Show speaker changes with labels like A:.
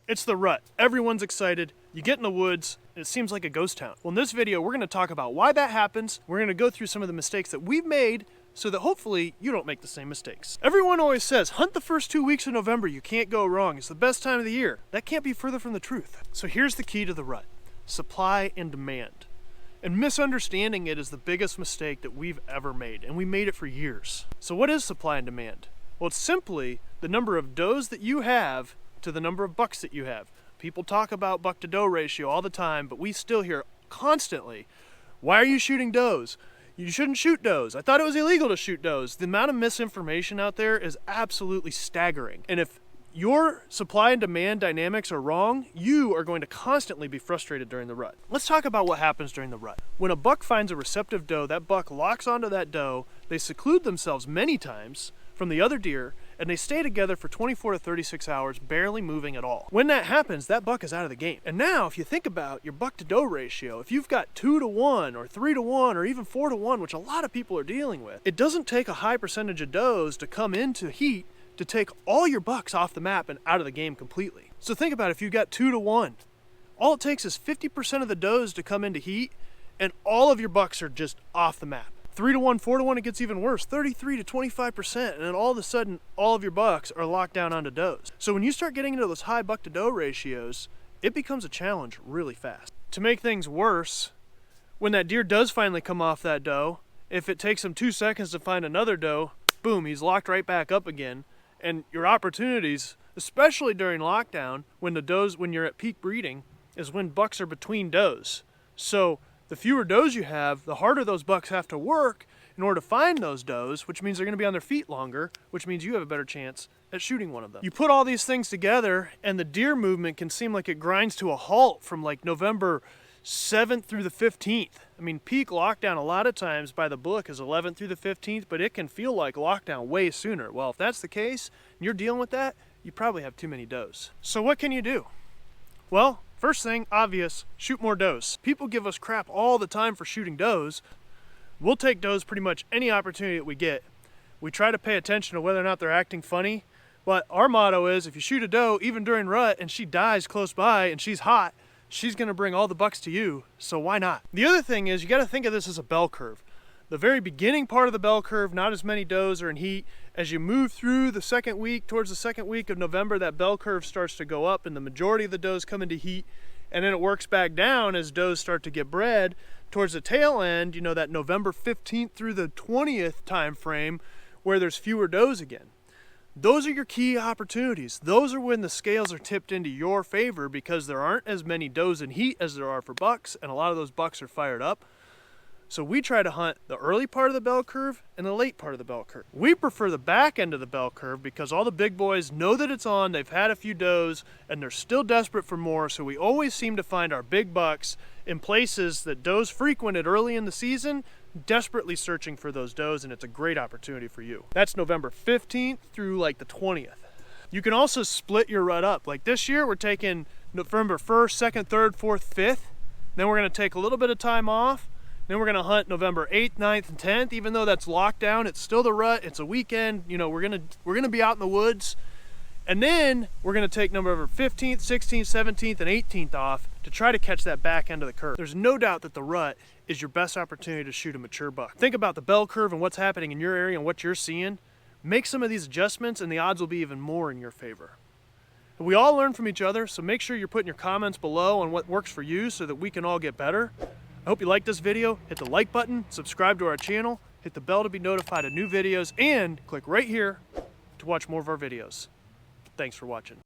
A: It's the rut. Everyone's excited. You get in the woods, and it seems like a ghost town. Well, in this video, we're gonna talk about why that happens. We're gonna go through some of the mistakes that we've made so that hopefully you don't make the same mistakes. Everyone always says, hunt the first 2 weeks of November, you can't go wrong. It's the best time of the year. That can't be further from the truth. So here's the key to the rut: supply and demand. And misunderstanding it is the biggest mistake that we've ever made, and we made it for years. So what is supply and demand? Well, it's simply the number of does that you have to the number of bucks that you have. People talk about buck to doe ratio all the time, but we still hear constantly, why are you shooting does? You shouldn't shoot does. I thought it was illegal to shoot does. The amount of misinformation out there is absolutely staggering. And if your supply and demand dynamics are wrong, you are going to constantly be frustrated during the rut. Let's talk about what happens during the rut. When a buck finds a receptive doe, that buck locks onto that doe, they seclude themselves many times from the other deer, and they stay together for 24 to 36 hours, barely moving at all. When that happens, that buck is out of the game. And now, if you think about your buck to doe ratio, if you've got 2 to 1 or 3 to 1 or even 4 to 1, which a lot of people are dealing with, it doesn't take a high percentage of does to come into heat to take all your bucks off the map and out of the game completely. So think about it, if you've got 2 to 1, all it takes is 50% of the does to come into heat, and all of your bucks are just off the map. 3 to 1, 4 to 1, it gets even worse, 33 to 25%, and then all of a sudden, all of your bucks are locked down onto does. So when you start getting into those high buck to doe ratios, it becomes a challenge really fast. To make things worse, when that deer does finally come off that doe, if it takes him 2 seconds to find another doe, boom, he's locked right back up again. And your opportunities, especially during lockdown, when you're at peak breeding, is when bucks are between does. So the fewer does you have, the harder those bucks have to work in order to find those does, which means they're gonna be on their feet longer, which means you have a better chance at shooting one of them. You put all these things together, and the deer movement can seem like it grinds to a halt from like November 7th through the 15th. I mean, peak lockdown a lot of times by the book is 11th through the 15th, but it can feel like lockdown way sooner. Well, if that's the case, and you're dealing with that, you probably have too many does. So what can you do? Well, first thing, obvious, shoot more does. People give us crap all the time for shooting does. We'll take does pretty much any opportunity that we get. We try to pay attention to whether or not they're acting funny, but our motto is if you shoot a doe, even during rut, and she dies close by and she's hot, she's gonna bring all the bucks to you, so why not? The other thing is you gotta think of this as a bell curve. The very beginning part of the bell curve, not as many does are in heat. As you move through the second week, towards the second week of November, that bell curve starts to go up and the majority of the does come into heat, and then it works back down as does start to get bred. Towards the tail end, you know, that November 15th through the 20th time frame where there's fewer does again. Those are your key opportunities. Those are when the scales are tipped into your favor because there aren't as many does in heat as there are for bucks, and a lot of those bucks are fired up. So we try to hunt the early part of the bell curve and the late part of the bell curve. We prefer the back end of the bell curve because all the big boys know that it's on, they've had a few does, and they're still desperate for more, so we always seem to find our big bucks in places that does frequented early in the season, desperately searching for those does, and it's a great opportunity for you. That's November 15th through like the 20th. You can also split your rut up. Like this year, we're taking November 1st, 2nd, 3rd, 4th, 5th. Then we're gonna take a little bit of time off. Then we're gonna hunt November 8th, 9th, and 10th. Even though that's lockdown, it's still the rut, it's a weekend. You know, we're gonna be out in the woods. And then we're gonna take November 15th, 16th, 17th, and 18th off to try to catch that back end of the curve. There's no doubt that the rut is your best opportunity to shoot a mature buck. Think about the bell curve and what's happening in your area and what you're seeing. Make some of these adjustments and the odds will be even more in your favor. We all learn from each other, so make sure you're putting your comments below on what works for you so that we can all get better. I hope you liked this video. Hit the like button, subscribe to our channel, hit the bell to be notified of new videos, and click right here to watch more of our videos. Thanks for watching.